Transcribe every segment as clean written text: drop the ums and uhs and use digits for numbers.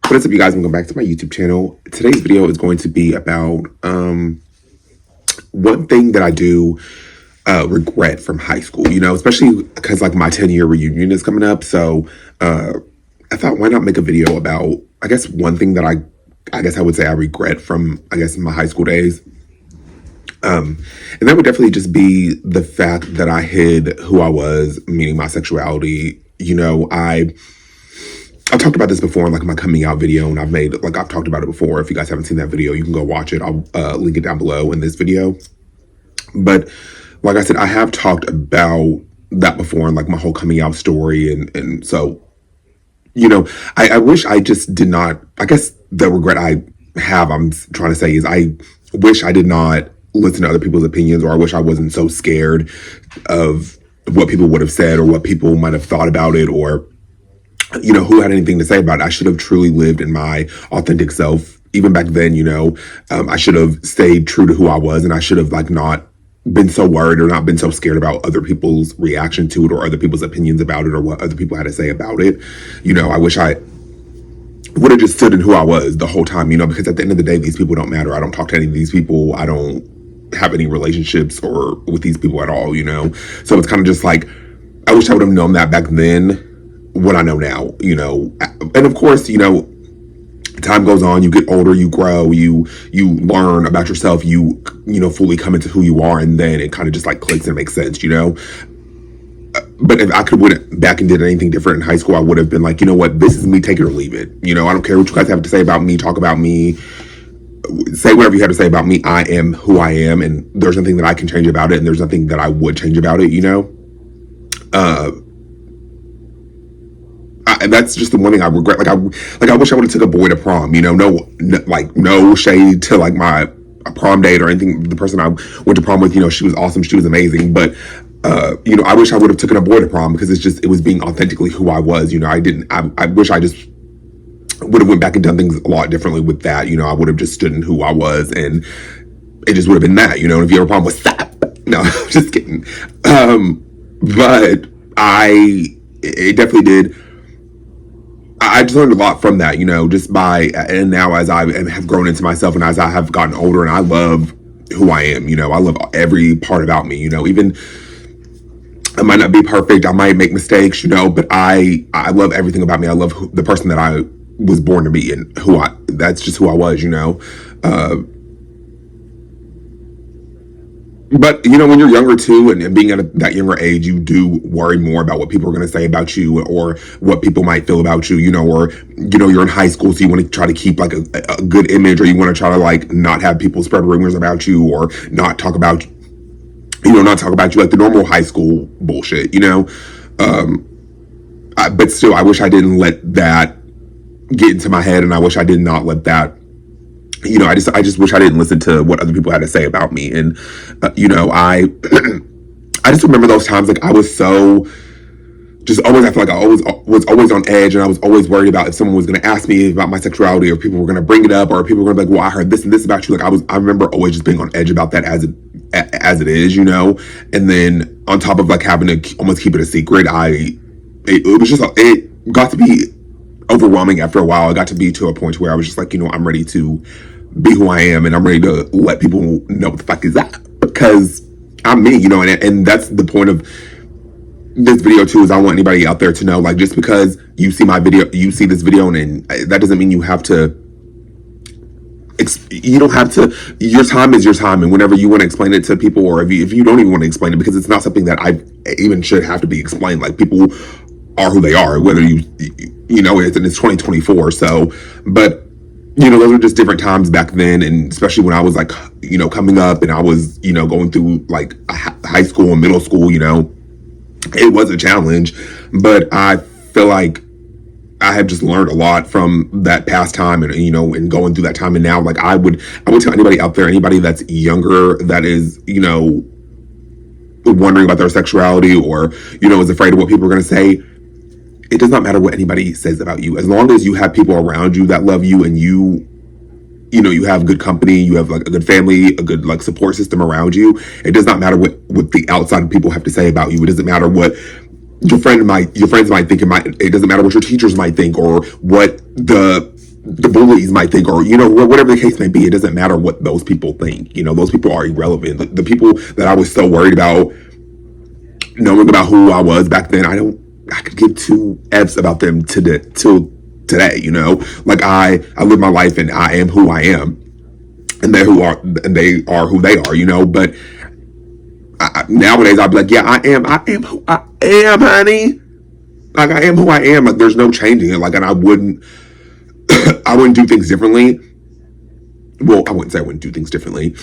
What is up, you guys? Welcome back to my YouTube channel. Today's video is going to be about one thing that I do regret from high school, especially because like my 10-year reunion is coming up. So I thought, why not make a video about, I guess, one thing that I guess I would say I regret from, I guess, my high school days. And that would definitely just be the fact that I hid who I was, meaning my sexuality. I've talked about this before in like my coming out video, and I've talked about it before. If you guys haven't seen that video, you can go watch it. I'll link it down below in this video. But like I said, I have talked about that before in like my whole coming out story. And so, I wish I just did not, I guess the regret I'm trying to say is I wish I did not listen to other people's opinions, or I wish I wasn't so scared of what people would have said or what people might have thought about it, or who had anything to say about it. I should have truly lived in my authentic self. Even back then, I should have stayed true to who I was, and I should have not been so worried or not been so scared about other people's reaction to it or other people's opinions about it or what other people had to say about it. I wish I would have just stood in who I was the whole time, because at the end of the day, these people don't matter. I don't talk to any of these people. I don't have any relationships or with these people at all, So it's kind of just like, I wish I would have known that back then, what I know now, and of course, time goes on, you get older, you grow, you learn about yourself, you fully come into who you are, and then it kind of just like clicks and makes sense, But if I could went back and did anything different in high school, I would have been like, this is me, take it or leave it. I don't care what you guys have to say about me, talk about me, say whatever you have to say about me. I am who I am, and there's nothing that I can change about it, and there's nothing that I would change about it, that's just the one thing I regret. I wish I would have took a boy to prom. No shade to like my prom date or anything. The person I went to prom with, she was awesome. She was amazing. But I wish I would have taken a boy to prom, because it was being authentically who I was. I wish I just would have went back and done things a lot differently with that. I would have just stood in who I was, and it just would have been that. And if you have a problem with that, no, I'm just kidding. But it definitely did. I just learned a lot from that, just and now as I have grown into myself and as I have gotten older, and I love who I am, I love every part about me, even I might not be perfect, I might make mistakes, but I love everything about me. I love the person that I was born to be, and that's just who I was, But, when you're younger too, and being at that younger age, you do worry more about what people are going to say about you, or what people might feel about you, or, you're in high school, so you want to try to keep like a good image, or you want to try to like not have people spread rumors about you, or not talk about you like the normal high school bullshit, but still, I wish I didn't let that get into my head, and I wish I did not let that, I just wish I didn't listen to what other people had to say about me. And, I just remember those times, like I was so just always, I feel like I was always on edge, and I was always worried about if someone was going to ask me about my sexuality, or people were going to bring it up, or people were going to be like, well, I heard this and this about you. Like I remember always just being on edge about that as it is, and then on top of like having to almost keep it a secret, it got to be overwhelming after a while. It got to be to a point where I was just like, I'm ready to be who I am, and I'm ready to let people know what the fuck is that, because I'm me, and that's the point of this video too, is I want anybody out there to know, like, just because you see this video, and that doesn't mean you don't have to, your time is your time, and whenever you want to explain it to people, or if you don't even want to explain it, because it's not something that I even should have to be explained. Like, people are who they are, whether it's 2024. So, but those were just different times back then, and especially when I was like, coming up, and I was, going through like high school and middle school, it was a challenge, but I feel like I have just learned a lot from that past time, and and going through that time. And now, like, I would tell anybody out there, anybody that's younger, that is, wondering about their sexuality, or is afraid of what people are going to say. It does not matter what anybody says about you, as long as you have people around you that love you, and you have good company, you have like a good family, a good like support system around you. It does not matter what the outside people have to say about you. It doesn't matter what your friends might think. It doesn't matter what your teachers might think, or what the the bullies might think, or, you know, whatever the case may be. It doesn't matter what those people think. You know, those people are irrelevant. The people that I was so worried about knowing about who I was back then, I could give two F's about them till today, you know? Like, I live my life and I am who I am, and they are who they are, you know? But nowadays I'd be like, yeah, I am who I am, honey. Like, I am who I am. Like, there's no changing it. Like, and I wouldn't do things differently. Well, I wouldn't say I wouldn't do things differently.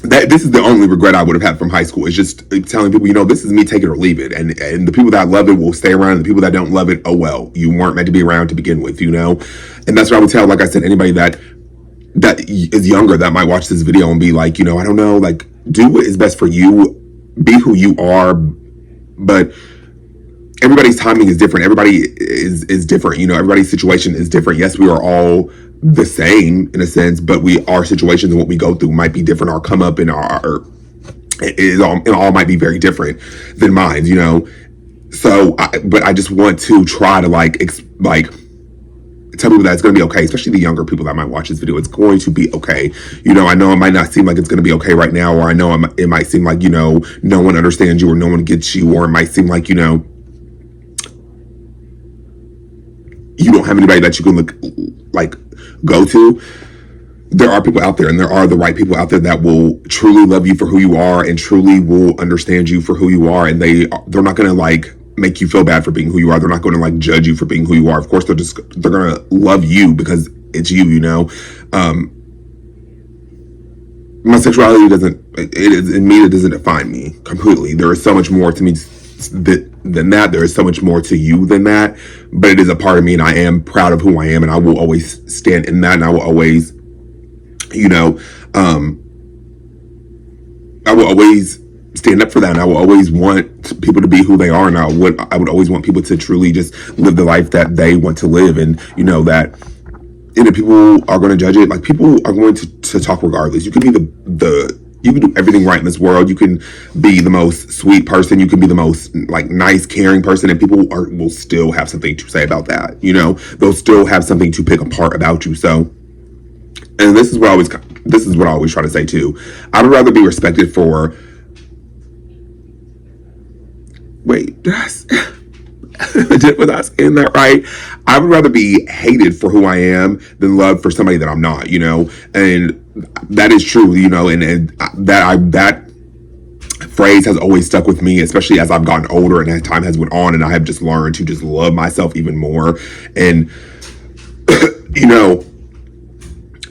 This is the only regret I would have had from high school, is just telling people, you know, this is me, take it or leave it. And the people that love it will stay around, and the people that don't love it, oh well, you weren't meant to be around to begin with, you know? And that's what I would tell, like I said, anybody that is younger that might watch this video and be like, you know, I don't know, like, do what is best for you, be who you are, but everybody's timing is different. Everybody is different. You know, everybody's situation is different. Yes, we are all the same in a sense, but our situations and what we go through might be different. Our come up and it all might be very different than mine, you know? So, but I just want to try to like tell people that it's going to be okay, especially the younger people that might watch this video. It's going to be okay. You know, I know it might not seem like it's going to be okay right now, or I know it might seem like, you know, no one understands you or no one gets you, or it might seem like, you know, you don't have anybody that you can go to. There are people out there, and there are the right people out there that will truly love you for who you are and truly will understand you for who you are. And they're not going to like make you feel bad for being who you are. They're not going to like judge you for being who you are. Of course, they're going to love you because it's you, you know. My sexuality it doesn't define me completely. There is so much more to me than that. There is so much more to you than that, but it is a part of me, and I am proud of who I am, and I will always stand in that, and I will always, you know, I will always stand up for that, and I will always want people to be who they are, and I would always want people to truly just live the life that they want to live, and you know that. And if people are going to judge it, like, people are going to talk regardless. You can be you can do everything right in this world. You can be the most sweet person. You can be the most like nice, caring person, and people will still have something to say about that. You know, they'll still have something to pick apart about you. So, and this is what I always try to say too. I would rather be respected for. Wait, was I saying that right? I would rather be hated for who I am than loved for somebody that I'm not, you know? And that is true, you know, and that phrase has always stuck with me, especially as I've gotten older and as time has went on, and I have just learned to just love myself even more. And, you know,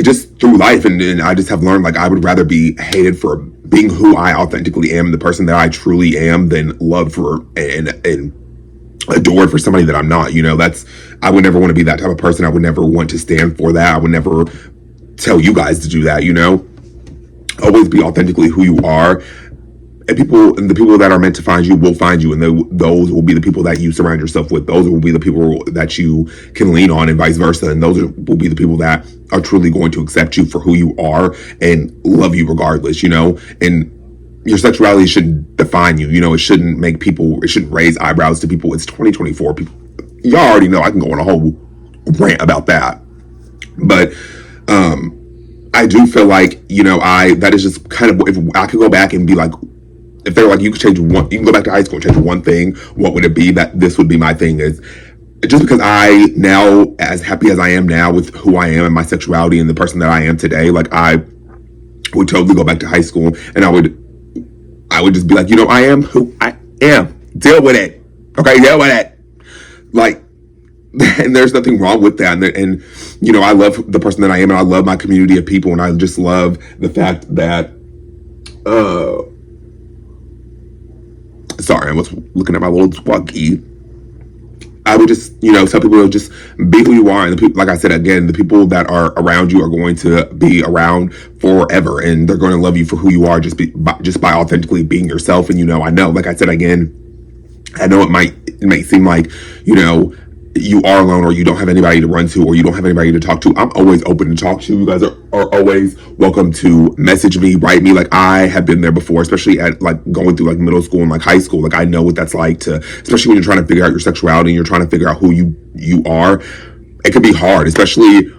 just through life, and I just have learned, like, I would rather be hated for being who I authentically am, the person that I truly am, than loved for and adored for somebody that I'm not. You know, I would never want to be that type of person. I would never want to stand for that. I would never tell you guys to do that, you know. Always be authentically who you are, and the people that are meant to find you will find you, and those will be the people that you surround yourself with. Those will be the people that you can lean on, and vice versa. And those will be the people that are truly going to accept you for who you are and love you regardless, you know. And your sexuality shouldn't define you. You know, it shouldn't raise eyebrows to people. It's 2024. People, y'all already know I can go on a whole rant about that. But I do feel like, you know, that is just kind of, if I could go back and be like, if they're like, you can go back to high school and change one thing, what would it be? That this would be my thing, is just because I now, as happy as I am now with who I am and my sexuality and the person that I am today, like, I would totally go back to high school, and I would just be like, you know, I am who I am. Deal with it. Okay, deal with it. Like, and there's nothing wrong with that. And, you know, I love the person that I am, and I love my community of people, and I just love the fact that, sorry, I was looking at my little twuggy. I would just, you know, tell people to just be who you are. And the people, like I said, again, the people that are around you are going to be around forever, and they're going to love you for who you are, just by authentically being yourself. And, you know, like I said, again, I know it might seem like, you know, you are alone, or you don't have anybody to run to, or you don't have anybody to talk to. I'm always open to talk to. You guys are always welcome to message me, write me. Like, I have been there before, especially at like going through like middle school and like high school. Like, I know what that's like to, especially when you're trying to figure out your sexuality and you're trying to figure out who you are. it could be hard, especially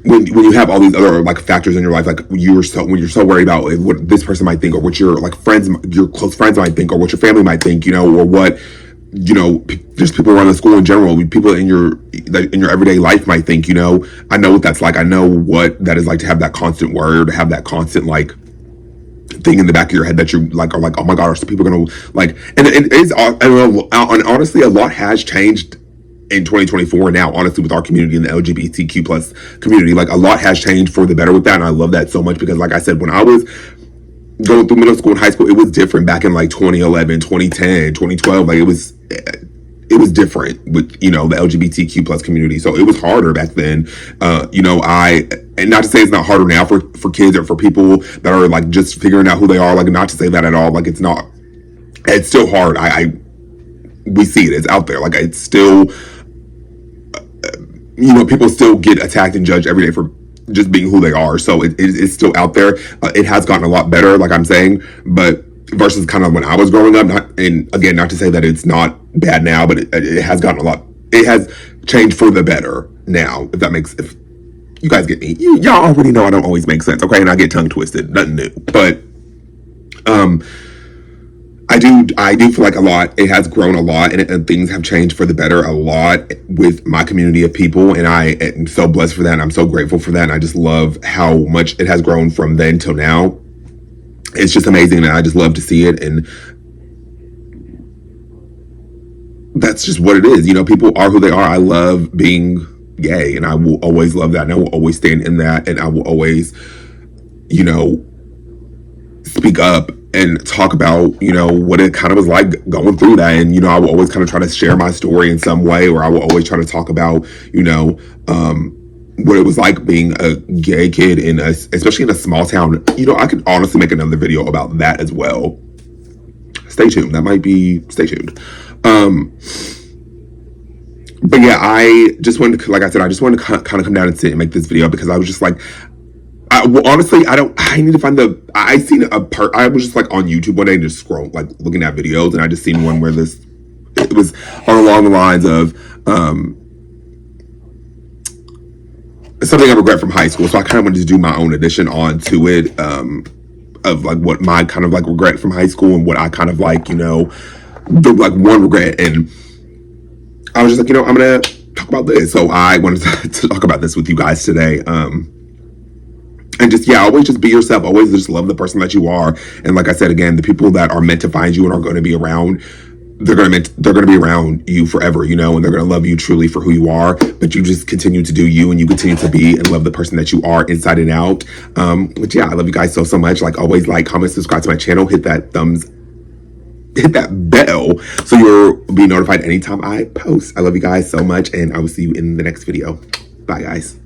when you have all these other like factors in your life, like when you're so worried about what this person might think, or what your like friends, your close friends might think, or what your family might think, or what just people around the school in general, people in your everyday life might think. I know what that's like. I know what that is like to have that constant worry, or to have that constant like thing in the back of your head that you like are like, oh my god, are people gonna like? And it is, and honestly, a lot has changed in 2024 now, honestly, with our community and the LGBTQ plus community. Like, a lot has changed for the better with that, and I love that so much, because like I said, when I was going through middle school and high school, it was different back in like 2011, 2010, 2012. Like, it was different with the LGBTQ plus community, so it was harder back then. And not to say it's not harder now for kids or for people that are like just figuring out who they are, like, not to say that at all. Like, it's still hard. We see it, it's out there, like, it's still people still get attacked and judged every day for just being who they are. So it's still out there. It has gotten a lot better, like I'm saying, but versus kind of when I was growing up. And again, not to say that it's not bad now, but it has gotten a lot. It has changed for the better now. If you guys get me, y'all already know I don't always make sense, okay? And I get tongue twisted, nothing new. But I do feel like a lot, it has grown a lot, and things have changed for the better a lot with my community of people, and I am so blessed for that, and I'm so grateful for that, and I just love how much it has grown from then till now. It's just amazing, and I just love to see it, and that's just what it is. People are who they are. I love being gay, and I will always love that, and I will always stand in that, and I will always, speak up and talk about, what it kind of was like going through that. And, I will always kind of try to share my story in some way, or I will always try to talk about, what it was like being a gay kid especially in a small town. I could honestly make another video about that as well. Stay tuned. Stay tuned. But yeah, I just wanted to, like I said, I just wanted to kind of come down and sit and make this video, because I was just like, honestly, I need to find I seen I was just like on YouTube one day and just scroll, like looking at videos, and I just seen one where it was along the lines of, something I regret from high school. So I kind of wanted to do my own addition onto it, of like what my kind of like regret from high school, and what I kind of like, the like one regret. And I was just like, I'm going to talk about this. So I wanted to talk about this with you guys today. And just, always just be yourself. Always just love the person that you are. And like I said, again, the people that are meant to find you and are going to be around, they're going to be around you forever, and they're going to love you truly for who you are. But you just continue to do you, and you continue to be and love the person that you are inside and out. But I love you guys so much. Like always, like, comment, subscribe to my channel, hit that bell so you'll be notified anytime I post. I love you guys so much, and I will see you in the next video. Bye, guys.